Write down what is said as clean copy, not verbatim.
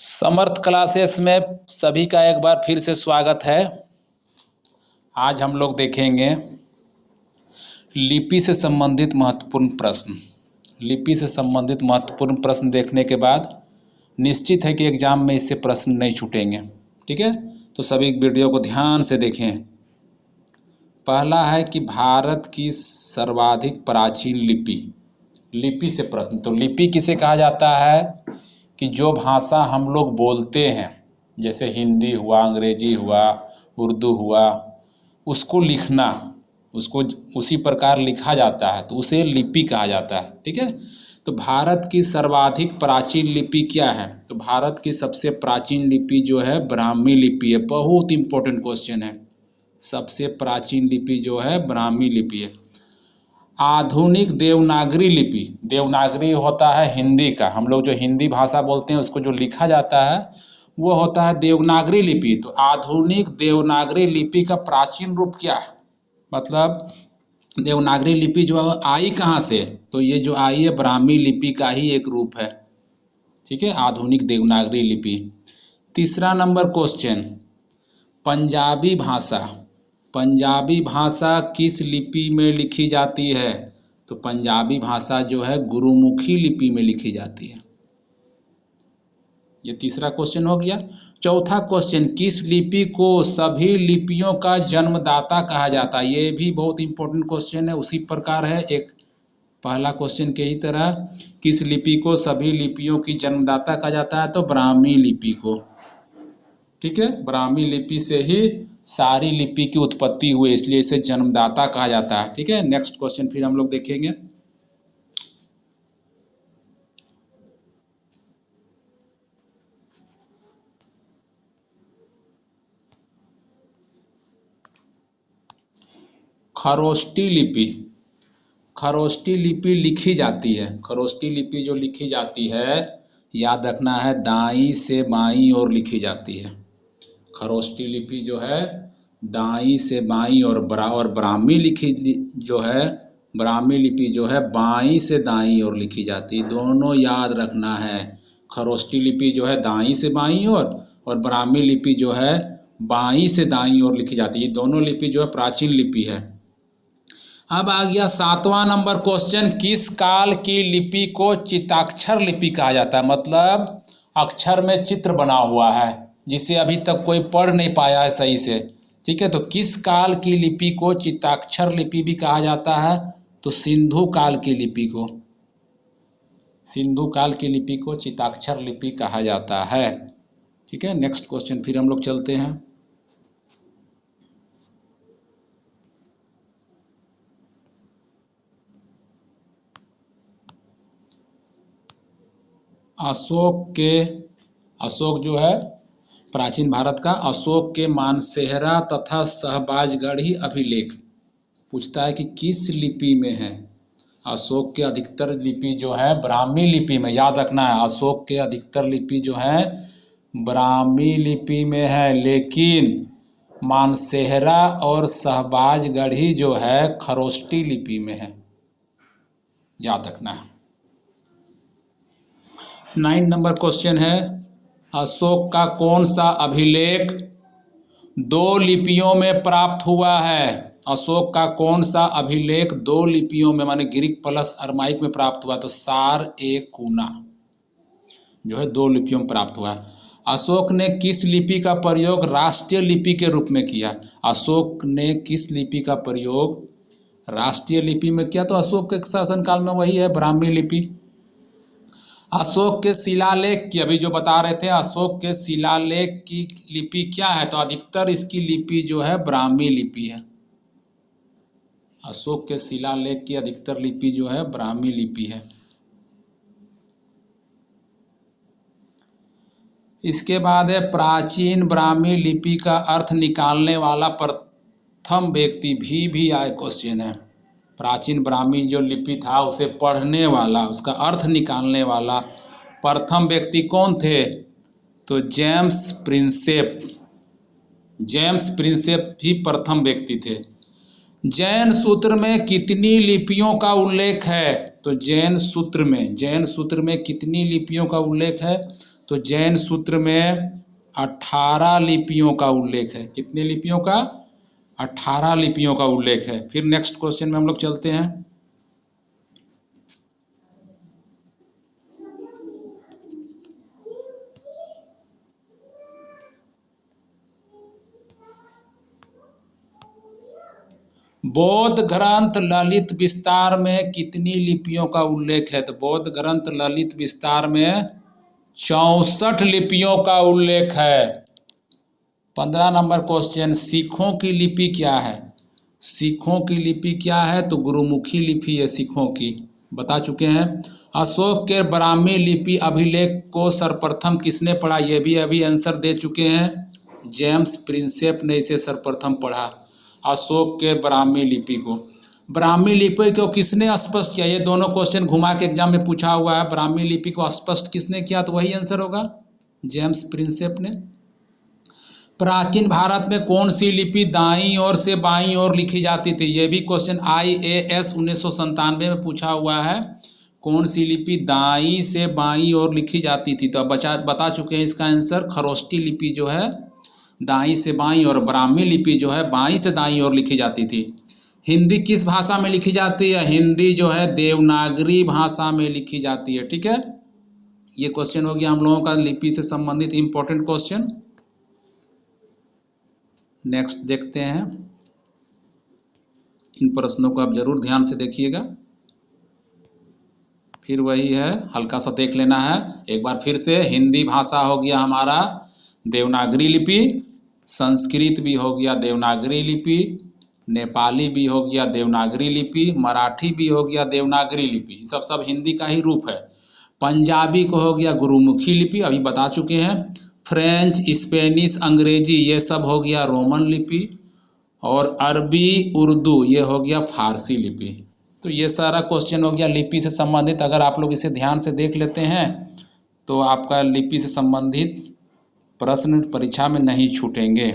समर्थ classes में सभी का एक बार फिर से स्वागत है। आज हम लोग देखेंगे लिपि से संबंधित महत्वपूर्ण प्रश्न। लिपि से संबंधित महत्वपूर्ण प्रश्न देखने के बाद निश्चित है कि एग्जाम में इससे प्रश्न नहीं छूटेंगे। ठीक है, तो सभी वीडियो को ध्यान से देखें। पहला है कि भारत की सर्वाधिक प्राचीन लिपि। लिपि से प्रश्न। तो लिपि किसे कहा जाता है कि जो भाषा हम लोग बोलते हैं, जैसे हिंदी हुआ, अंग्रेजी हुआ, उर्दू हुआ, उसको लिखना, उसको उसी प्रकार लिखा जाता है तो उसे लिपि कहा जाता है। ठीक है, तो भारत की सर्वाधिक प्राचीन लिपि क्या है? तो भारत की सबसे प्राचीन लिपि जो है ब्राह्मी लिपि है। बहुत इंपॉर्टेंट क्वेश्चन है। सबसे प्राचीन लिपि जो है ब्राह्मी लिपि है। आधुनिक देवनागरी लिपि, देवनागरी होता है हिंदी का, हम लोग जो हिंदी भाषा बोलते हैं उसको जो लिखा जाता है वो होता है देवनागरी लिपि। तो आधुनिक देवनागरी लिपि का प्राचीन रूप क्या है? मतलब देवनागरी लिपि जो आई कहाँ से? तो ये जो आई है ब्राह्मी लिपि का ही एक रूप है। ठीक है, आधुनिक देवनागरी लिपि। तीसरा नंबर क्वेश्चन, पंजाबी भाषा। पंजाबी भाषा किस लिपि में लिखी जाती है? तो पंजाबी भाषा जो है गुरुमुखी लिपि में लिखी जाती है। ये तीसरा क्वेश्चन हो गया। चौथा क्वेश्चन, किस लिपि को सभी लिपियों का जन्मदाता कहा जाता है? ये भी बहुत इंपॉर्टेंट क्वेश्चन है। उसी प्रकार है एक पहला क्वेश्चन के ही तरह, किस लिपि को सभी लिपियों की जन्मदाता कहा जाता है? तो ब्राह्मी लिपि को। ठीक है, ब्राह्मी लिपि से ही सारी लिपि की उत्पत्ति हुई, इसलिए इसे जन्मदाता कहा जाता है। ठीक है, नेक्स्ट क्वेश्चन फिर हम लोग देखेंगे। खरोष्टी लिपि। खरोष्टी लिपि लिखी जाती है। खरोष्टी लिपि जो लिखी जाती है, याद रखना है, दाईं से बाईं ओर लिखी जाती है। खरोष्टी लिपि जो है दाईं से बाईं और ब्राह्मी लिखी जो है, ब्राह्मी लिपि जो है बाईं से दाईं ओर लिखी जाती है। दोनों याद रखना है। खरोष्टी लिपि जो है दाईं से बाईं ओर और ब्राह्मी लिपि जो है बाईं से दाईं ओर लिखी जाती है। दोनों लिपि जो है प्राचीन लिपि है। अब आ गया सातवां नंबर क्वेश्चन, किस काल की लिपि को चिताक्षर लिपि कहा जाता है? मतलब अक्षर में चित्र बना हुआ है जिसे अभी तक कोई पढ़ नहीं पाया है सही से। ठीक है, तो किस काल की लिपि को चिताक्षर लिपि भी कहा जाता है? तो सिंधु काल की लिपि को, सिंधु काल की लिपि को चिताक्षर लिपि कहा जाता है। ठीक है, नेक्स्ट क्वेश्चन फिर हम लोग चलते हैं। अशोक जो है प्राचीन भारत का, अशोक के मानसेहरा तथा शहबाजगढ़ी अभिलेख पूछता है कि किस लिपि में है? अशोक के अधिकतर लिपि जो है ब्राह्मी लिपि में, याद रखना है, अशोक के अधिकतर लिपि जो है ब्राह्मी लिपि में है, लेकिन मानसेहरा और शहबाजगढ़ी जो है खरोष्टी लिपि में है। याद रखना है। 9 नंबर क्वेश्चन है, अशोक का कौन सा अभिलेख 2 लिपियों में प्राप्त हुआ है? अशोक का कौन सा अभिलेख 2 लिपियों में, माने ग्रीक प्लस अरमाइक में प्राप्त हुआ? तो सार ए कूना जो है 2 लिपियों में प्राप्त हुआ है। अशोक ने किस लिपि का प्रयोग राष्ट्रीय लिपि के रूप में किया? अशोक ने किस लिपि का प्रयोग राष्ट्रीय लिपि में किया? तो अशोक के शासनकाल में वही है ब्राह्मी लिपि। अशोक के शिलालेख की, अभी जो बता रहे थे, अशोक के शिलालेख की लिपि क्या है? तो अधिकतर इसकी लिपि जो है ब्राह्मी लिपि है। अशोक के शिलालेख की अधिकतर लिपि जो है ब्राह्मी लिपि है। इसके बाद है प्राचीन ब्राह्मी लिपि का अर्थ निकालने वाला प्रथम व्यक्ति। भी आए क्वेश्चन है। प्राचीन ब्राह्मी जो लिपि था उसे पढ़ने वाला, उसका अर्थ निकालने वाला प्रथम व्यक्ति कौन थे? तो जेम्स प्रिंसेप। जेम्स प्रिंसेप ही प्रथम व्यक्ति थे। जैन सूत्र में कितनी लिपियों का उल्लेख है? तो जैन सूत्र में कितनी लिपियों का उल्लेख है? तो जैन सूत्र में 18 लिपियों का उल्लेख है। कितनी लिपियों का? 18 लिपियों का उल्लेख है। फिर नेक्स्ट क्वेश्चन में हम लोग चलते हैं। बौद्ध ग्रंथ ललित विस्तार में कितनी लिपियों का उल्लेख है? तो बौद्ध ग्रंथ ललित विस्तार में 64 लिपियों का उल्लेख है। 15 नंबर क्वेश्चन, सिखों की लिपि क्या है? सिखों की लिपि क्या है? तो गुरुमुखी लिपि है सिखों की, बता चुके हैं। अशोक के ब्राह्मी लिपि अभिलेख को सर्वप्रथम किसने पढ़ा? ये भी अभी आंसर दे चुके हैं, जेम्स प्रिंसेप ने इसे सर्वप्रथम पढ़ा, अशोक के ब्राह्मी लिपि को। ब्राह्मी लिपि को किसने स्पष्ट किया? ये दोनों क्वेश्चन घुमा के एग्जाम में पूछा हुआ है। ब्राह्मी लिपि को स्पष्ट किसने किया? तो वही आंसर होगा, जेम्स प्रिंसेप ने। प्राचीन भारत में कौन सी लिपि दाईं ओर से बाईं ओर लिखी जाती थी? ये भी क्वेश्चन IAS 1997 में पूछा हुआ है। कौन सी लिपि दाईं से बाईं ओर लिखी जाती थी? तो अब बता चुके हैं इसका आंसर, खरोष्टी लिपि जो है दाईं से बाईं और ब्राह्मी लिपि जो है बाईं से दाईं ओर लिखी जाती थी। हिंदी किस भाषा में लिखी जाती है? हिंदी जो है देवनागरी भाषा में लिखी जाती है। ठीक है, ये क्वेश्चन हो गया हम लोगों का लिपि से संबंधित इंपॉर्टेंट क्वेश्चन। नेक्स्ट देखते हैं, इन प्रश्नों को आप जरूर ध्यान से देखिएगा। फिर वही है, हल्का सा देख लेना है एक बार फिर से। हिंदी भाषा हो गया हमारा देवनागरी लिपि, संस्कृत भी हो गया देवनागरी लिपि, नेपाली भी हो गया देवनागरी लिपि, मराठी भी हो गया देवनागरी लिपि, सब हिंदी का ही रूप है। पंजाबी को हो गया गुरुमुखी लिपि, अभी बता चुके हैं। फ्रेंच, स्पेनिश, अंग्रेजी ये सब हो गया रोमन लिपि, और अरबी, उर्दू ये हो गया फारसी लिपि। तो ये सारा क्वेश्चन हो गया लिपि से संबंधित। अगर आप लोग इसे ध्यान से देख लेते हैं तो आपका लिपि से संबंधित प्रश्न परीक्षा में नहीं छूटेंगे।